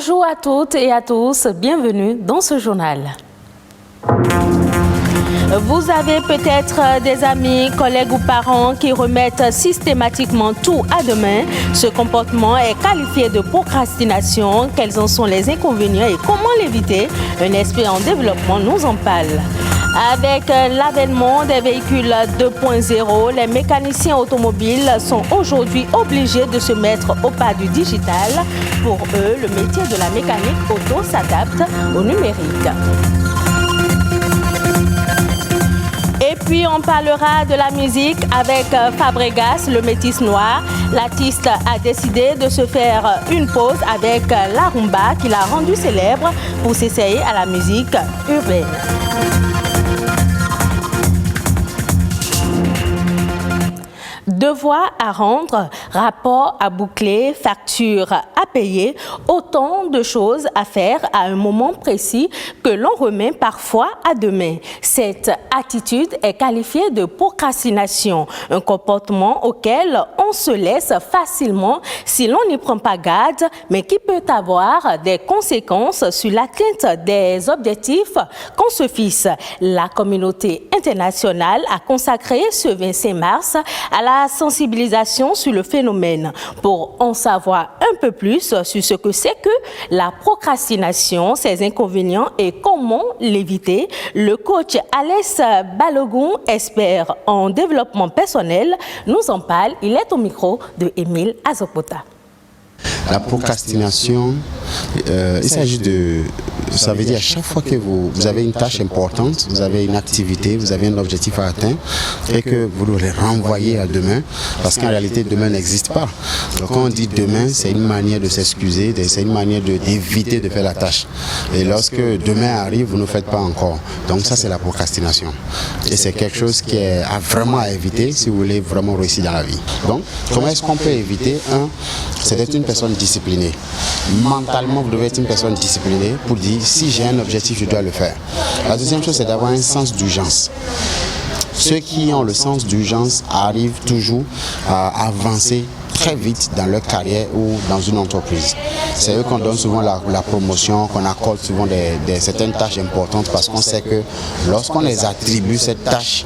Bonjour à toutes et à tous, bienvenue dans ce journal. Vous avez peut-être des amis, collègues ou parents qui remettent systématiquement tout à demain. Ce comportement est qualifié de procrastination. Quels en sont les inconvénients et comment l'éviter? Un expert en développement nous en parle. Avec l'avènement des véhicules 2.0, les mécaniciens automobiles sont aujourd'hui obligés de se mettre au pas du digital. Pour eux, le métier de la mécanique auto s'adapte au numérique. Et puis on parlera de la musique avec Fabregas, le métis noir. L'artiste a décidé de se faire une pause avec la rumba qu'il a rendu célèbre pour s'essayer à la musique urbaine. Devoir à rendre, rapport à boucler, facture à payer, autant de choses à faire à un moment précis que l'on remet parfois à demain. Cette attitude est qualifiée de procrastination, un comportement auquel on se laisse facilement si l'on n'y prend pas garde, mais qui peut avoir des conséquences sur l'atteinte des objectifs qu'on se fixe. La communauté internationale a consacré ce 25 mars à la sensibilisation sur le phénomène. Pour en savoir un peu plus sur ce que c'est que la procrastination, ses inconvénients et comment l'éviter, le coach Alès Balogun, expert en développement personnel, nous en parle. Il est au micro de Émile Azopota. La procrastination, il s'agit de... Ça veut dire à chaque fois que vous avez une tâche importante, vous avez une activité, vous avez un objectif à atteindre et que vous le renvoyez à demain, parce qu'en réalité, demain n'existe pas. Donc quand on dit demain, c'est une manière de s'excuser, c'est une manière d'éviter de faire la tâche. Et lorsque demain arrive, vous ne le faites pas encore. Donc ça, c'est la procrastination. Et c'est quelque chose qui est vraiment à éviter si vous voulez vraiment réussir dans la vie. Donc, comment est-ce qu'on peut éviter? C'est d'être une personne disciplinée. Mentalement, vous devez être une personne disciplinée pour dire si j'ai un objectif, je dois le faire. La deuxième chose, c'est d'avoir un sens d'urgence. Ceux qui ont le sens d'urgence arrivent toujours à avancer très vite dans leur carrière ou dans une entreprise. C'est eux qu'on donne souvent la promotion, qu'on accorde souvent certaines tâches importantes parce qu'on sait que lorsqu'on les attribue cette tâche,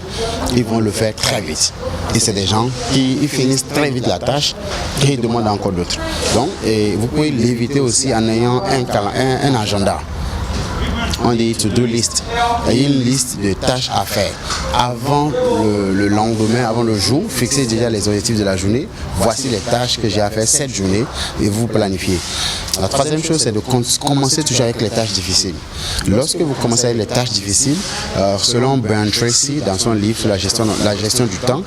ils vont le faire très vite. Et c'est des gens qui finissent très vite la tâche et ils demandent encore d'autres. Donc, vous pouvez l'éviter aussi en ayant un agenda. On dit to-do list. Il y a une liste de tâches à faire. Avant le lendemain, avant le jour, fixez déjà les objectifs de la journée. Voici les tâches que j'ai à faire cette journée et vous planifiez. La troisième chose, c'est de commencer toujours avec les tâches difficiles. Lorsque vous commencez avec les tâches difficiles, selon Brian Tracy, dans son livre sur la gestion du temps,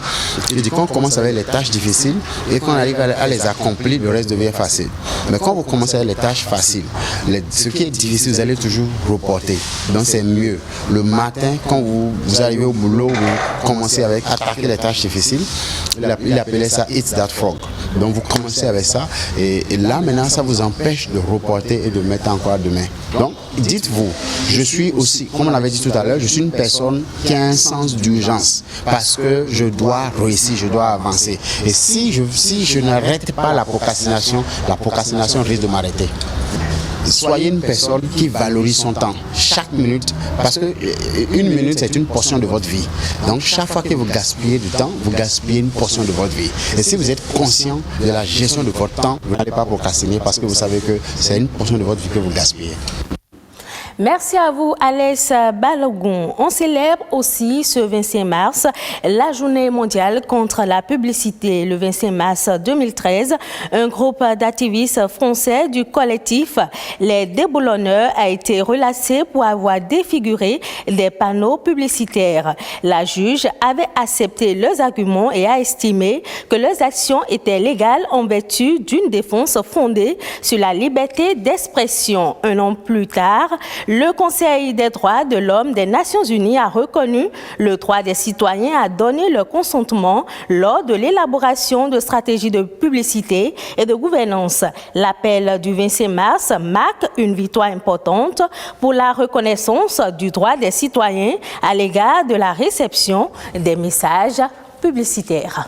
il dit qu'on commence avec les tâches difficiles et qu'on arrive à les accomplir, le reste devient facile. Mais quand vous commencez avec les tâches faciles, ce qui est difficile, vous allez toujours reporter. Donc c'est mieux. Le matin, quand vous arrivez au boulot, vous commencez avec attaquer les tâches difficiles. Il appelait ça Eat That Frog. Donc vous commencez avec ça et là maintenant ça vous empêche de reporter et de mettre encore à demain. Donc dites-vous, je suis aussi, comme on l'avait dit tout à l'heure, je suis une personne qui a un sens d'urgence parce que je dois réussir, je dois avancer. Et si je n'arrête pas la procrastination risque de m'arrêter. Soyez une personne qui valorise son temps, chaque minute, parce qu'une minute c'est une portion de votre vie. Donc chaque fois que vous gaspillez du temps, vous gaspillez une portion de votre vie. Et si vous êtes conscient de la gestion de votre temps, vous n'allez pas procrastiner parce que vous savez que c'est une portion de votre vie que vous gaspillez. Merci à vous, Alès Balogun. On célèbre aussi ce 25 mars la journée mondiale contre la publicité. Le 25 mars 2013, un groupe d'activistes français du collectif Les Déboulonneurs a été relâché pour avoir défiguré des panneaux publicitaires. La juge avait accepté leurs arguments et a estimé que leurs actions étaient légales en vertu d'une défense fondée sur la liberté d'expression. Un an plus tard, le Conseil des droits de l'homme des Nations Unies a reconnu le droit des citoyens à donner leur consentement lors de l'élaboration de stratégies de publicité et de gouvernance. L'appel du 25 mars marque une victoire importante pour la reconnaissance du droit des citoyens à l'égard de la réception des messages publicitaires.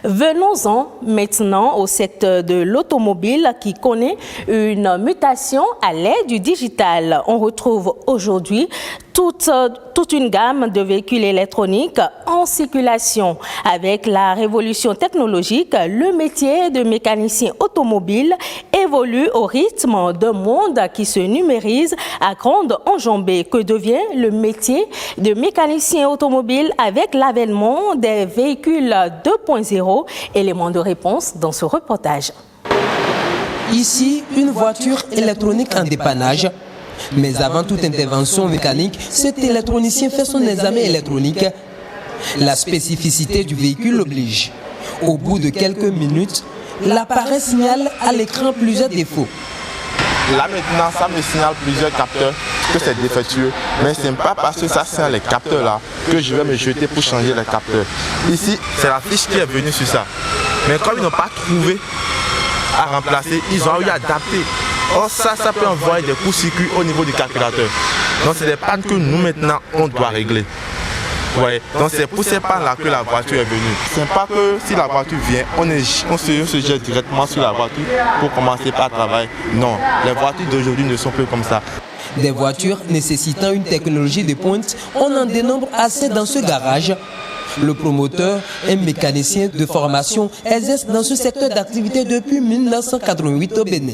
Venons-en maintenant au secteur de l'automobile qui connaît une mutation à l'ère du digital. On retrouve aujourd'hui toute une gamme de véhicules électroniques en circulation. Avec la révolution technologique, le métier de mécanicien automobile évolue au rythme d'un monde qui se numérise à grande enjambée. Que devient le métier de mécanicien automobile avec l'avènement des véhicules 2.0? Élément de réponse dans ce reportage. Ici, une voiture électronique en dépannage. Mais avant toute intervention mécanique, cet électronicien fait son examen électronique. La spécificité du véhicule l'oblige. Au bout de quelques minutes, l'appareil signale à l'écran plusieurs défauts. Là maintenant, ça me signale plusieurs capteurs que c'est défectueux. Mais ce n'est pas parce que ça signale les capteurs là que je vais me jeter pour changer les capteurs. Ici, c'est la fiche qui est venue sur ça. Mais comme ils n'ont pas trouvé à remplacer, ils ont eu à adapter. Or ça peut envoyer des coups-circuits au niveau du calculateur. Donc c'est des pannes que nous maintenant on doit régler. Ouais. Donc c'est pour ces pannes là que la voiture est venue. Ce n'est pas que si la voiture vient, on se jette directement sur la voiture pour commencer par travailler. Non, les voitures d'aujourd'hui ne sont plus comme ça. Des voitures nécessitant une technologie de pointe, on en dénombre assez dans ce garage. Le promoteur, un mécanicien de formation, exerce dans ce secteur d'activité depuis 1988 au Bénin.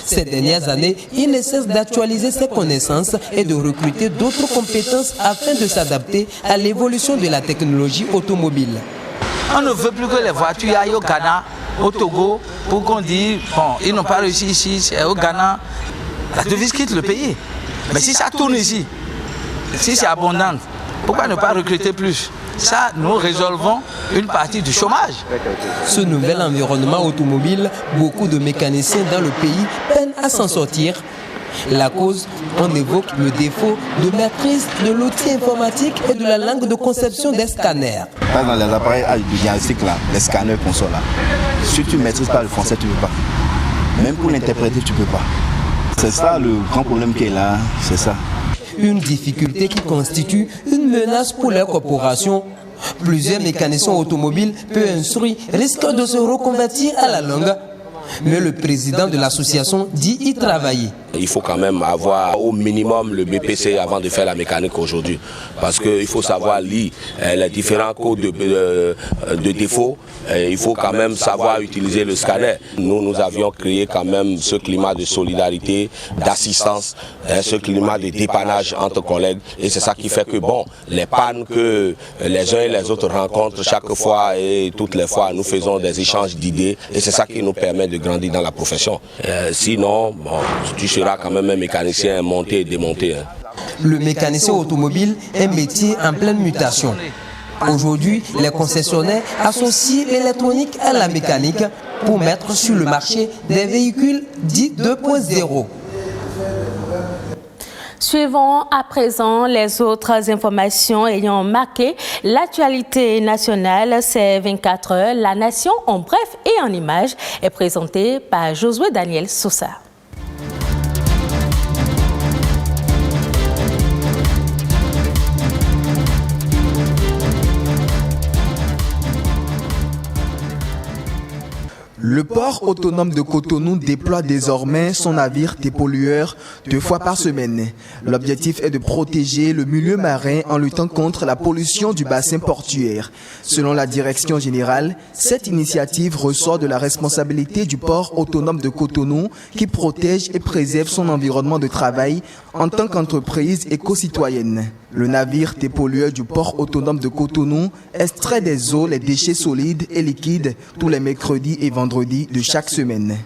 Ces dernières années, il ne cesse d'actualiser ses connaissances et de recruter d'autres compétences afin de s'adapter à l'évolution de la technologie automobile. On ne veut plus que les voitures aillent au Ghana, au Togo, pour qu'on dise, bon, ils n'ont pas réussi ici, c'est au Ghana. La devise quitte le pays. Mais si ça tourne ici, si c'est abondant, pourquoi ne pas recruter plus? Ça, nous résolvons une partie du chômage. Ce nouvel environnement automobile, beaucoup de mécaniciens dans le pays peinent à s'en sortir. La cause, on évoque le défaut de maîtrise de l'outil informatique et de la langue de conception des scanners. Dans les appareils diagnostiques, les scanners consoles, si tu ne maîtrises pas le français, tu ne peux pas. Même pour l'interpréter, tu ne peux pas. C'est ça le grand problème qui est là, c'est ça. Une difficulté qui constitue une menace pour les corporations. Plusieurs mécaniciens automobiles peu instruits risquent de se reconvertir à la longue. Mais le président de l'association dit y travailler. Il faut quand même avoir au minimum le BPC avant de faire la mécanique aujourd'hui. Parce qu'il faut savoir lire les différents codes de défaut. Il faut quand même savoir utiliser le scanner. Nous avions créé quand même ce climat de solidarité, d'assistance, ce climat de dépannage entre collègues. Et c'est ça qui fait que bon, les pannes que les uns et les autres rencontrent chaque fois et toutes les fois, nous faisons des échanges d'idées. Et c'est ça qui nous permet de grandir dans la profession. Sinon, bon, tu seras quand même un mécanicien monté et démonté. Le mécanicien automobile est un métier en pleine mutation. Aujourd'hui, les concessionnaires associent l'électronique à la mécanique pour mettre sur le marché des véhicules dits 2.0. Suivons à présent les autres informations ayant marqué l'actualité nationale ces 24 heures. La Nation en bref et en images est présentée par Josué Daniel Sousa. Le port autonome de Cotonou déploie désormais son navire dépollueur 2 fois par semaine. L'objectif est de protéger le milieu marin en luttant contre la pollution du bassin portuaire. Selon la direction générale, cette initiative ressort de la responsabilité du port autonome de Cotonou qui protège et préserve son environnement de travail en tant qu'entreprise éco-citoyenne. Le navire dépollueur du port autonome de Cotonou extrait des eaux les déchets solides et liquides tous les mercredis et vendredis de chaque semaine.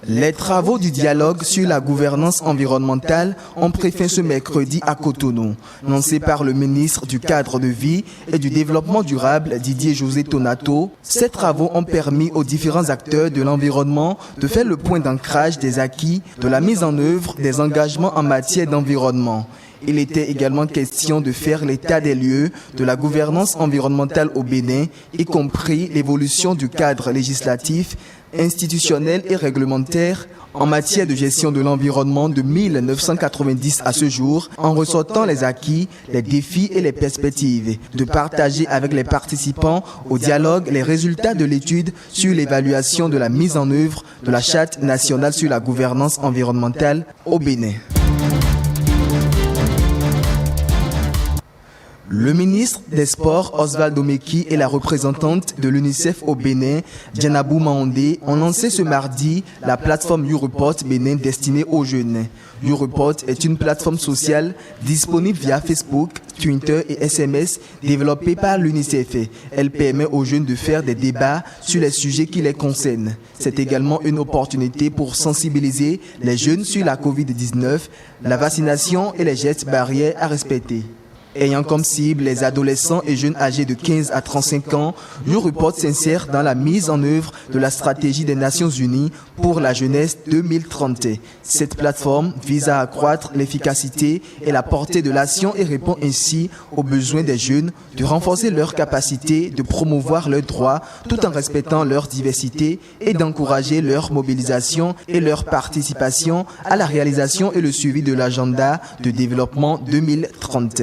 Les travaux du dialogue sur la gouvernance environnementale ont pris fin ce mercredi à Cotonou. Lancé par le ministre du Cadre de vie et du Développement durable Didier José Tonato, ces travaux ont permis aux différents acteurs de l'environnement de faire le point d'ancrage des acquis de la mise en œuvre des engagements en matière d'environnement. Il était également question de faire l'état des lieux de la gouvernance environnementale au Bénin, y compris l'évolution du cadre législatif, institutionnel et réglementaire en matière de gestion de l'environnement de 1990 à ce jour, en ressortant les acquis, les défis et les perspectives, de partager avec les participants au dialogue les résultats de l'étude sur l'évaluation de la mise en œuvre de la Charte nationale sur la gouvernance environnementale au Bénin. Le ministre des Sports, Oswald Omeki, et la représentante de l'UNICEF au Bénin, Djanabou Maondé, ont lancé ce mardi la plateforme YouReport Bénin destinée aux jeunes. YouReport est une plateforme sociale disponible via Facebook, Twitter et SMS développée par l'UNICEF. Elle permet aux jeunes de faire des débats sur les sujets qui les concernent. C'est également une opportunité pour sensibiliser les jeunes sur la COVID-19, la vaccination et les gestes barrières à respecter. Ayant comme cible les adolescents et jeunes âgés de 15 à 35 ans, YouReport s'insère dans la mise en œuvre de la stratégie des Nations Unies pour la jeunesse 2030. Cette plateforme vise à accroître l'efficacité et la portée de l'action et répond ainsi aux besoins des jeunes de renforcer leur capacité de promouvoir leurs droits tout en respectant leur diversité et d'encourager leur mobilisation et leur participation à la réalisation et le suivi de l'agenda de développement 2030.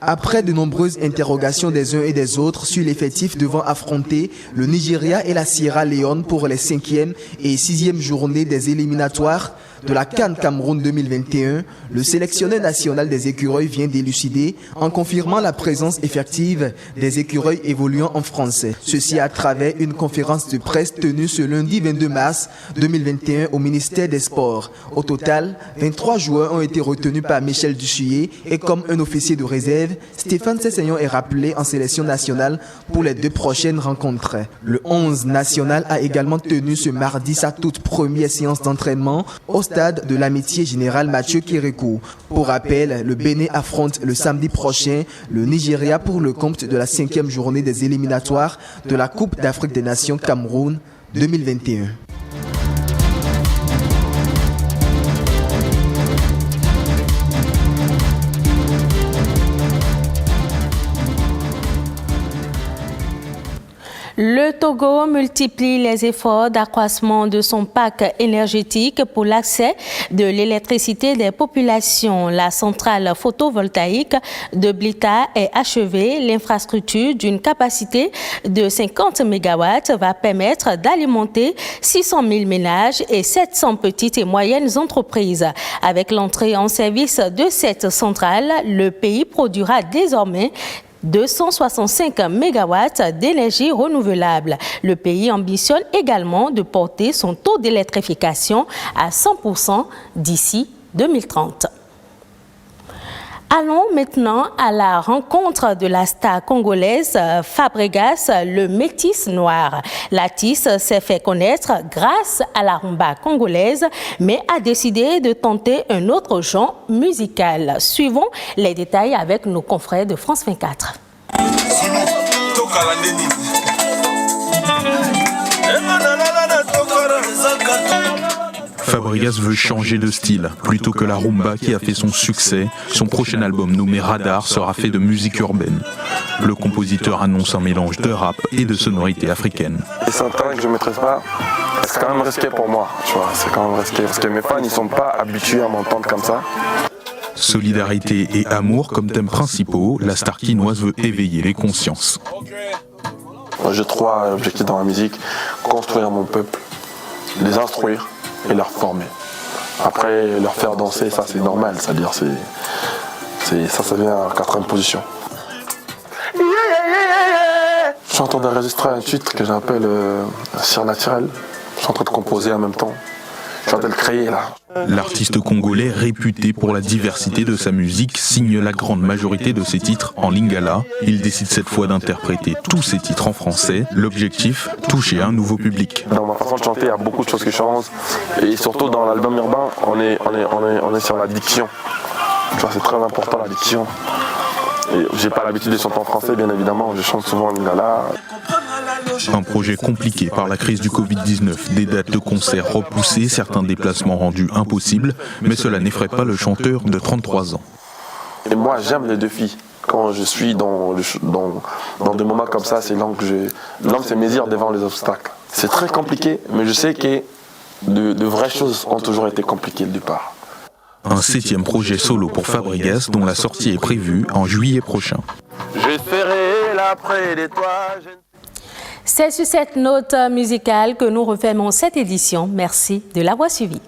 Après de nombreuses interrogations des uns et des autres sur l'effectif devant affronter le Nigeria et la Sierra Leone pour les 5e et 6e journées des éliminatoires de la CAN Cameroun 2021, le sélectionneur national des écureuils vient d'élucider en confirmant la présence effective des écureuils évoluant en français. Ceci à travers une conférence de presse tenue ce lundi 22 mars 2021 au ministère des Sports. Au total, 23 joueurs ont été retenus par Michel Dussuyer et comme un officier de réserve, Stéphane Sessegnon est rappelé en sélection nationale pour les 2 prochaines rencontres. Le 11 national a également tenu ce mardi sa toute première séance d'entraînement au stade de l'Amitié Générale Mathieu Kérékou. Pour rappel, le Bénin affronte le samedi prochain le Nigeria pour le compte de la 5e journée des éliminatoires de la Coupe d'Afrique des Nations Cameroun 2021. Le Togo multiplie les efforts d'accroissement de son parc énergétique pour l'accès de l'électricité des populations. La centrale photovoltaïque de Blita est achevée. L'infrastructure d'une capacité de 50 MW va permettre d'alimenter 600 000 ménages et 700 petites et moyennes entreprises. Avec l'entrée en service de cette centrale, le pays produira désormais 265 MW d'énergie renouvelable. Le pays ambitionne également de porter son taux d'électrification à 100% d'ici 2030. Allons maintenant à la rencontre de la star congolaise Fabregas, le métis noir. L'artiste s'est fait connaître grâce à la rumba congolaise, mais a décidé de tenter un autre genre musical. Suivons les détails avec nos confrères de France 24. Fabregas veut changer de style. Plutôt que la rumba qui a fait son succès, son prochain album nommé Radar sera fait de musique urbaine. Le compositeur annonce un mélange de rap et de sonorités africaines. C'est un talent que je ne maîtrise pas, c'est quand même risqué pour moi, tu vois, c'est quand même risqué parce que mes fans ils sont pas habitués à m'entendre comme ça. Solidarité et amour comme thèmes principaux, la star quinoise veut éveiller les consciences. J'ai 3 objectifs dans la musique: construire mon peuple, les instruire et leur former. Après, leur faire danser, ça c'est normal, c'est-à-dire ça vient à 4e position. Je suis en train d'enregistrer un titre que j'appelle Surnaturel. Je suis en train de composer en même temps. Je suis en train de le créer là. L'artiste congolais, réputé pour la diversité de sa musique, signe la grande majorité de ses titres en lingala. Il décide cette fois d'interpréter tous ses titres en français. L'objectif, toucher un nouveau public. Dans ma façon de chanter, il y a beaucoup de choses qui changent. Et surtout dans l'album urbain, on est sur la diction. Tu vois, c'est très important la diction. Et j'ai pas l'habitude de chanter en français, bien évidemment. Je chante souvent en lingala. Un projet compliqué par la crise du Covid-19, des dates de concerts repoussées, certains déplacements rendus impossibles, mais cela n'effraie pas le chanteur de 33 ans. Et moi, j'aime les défis. Quand je suis dans des moments comme ça, c'est l'angle c'est mesure devant les obstacles. C'est très compliqué, mais je sais que de vraies choses ont toujours été compliquées du départ. Un 7e projet solo pour Fabregas dont la sortie est prévue en juillet prochain. Je serai là près de toi. C'est sur cette note musicale que nous refermons cette édition. Merci de l'avoir suivi.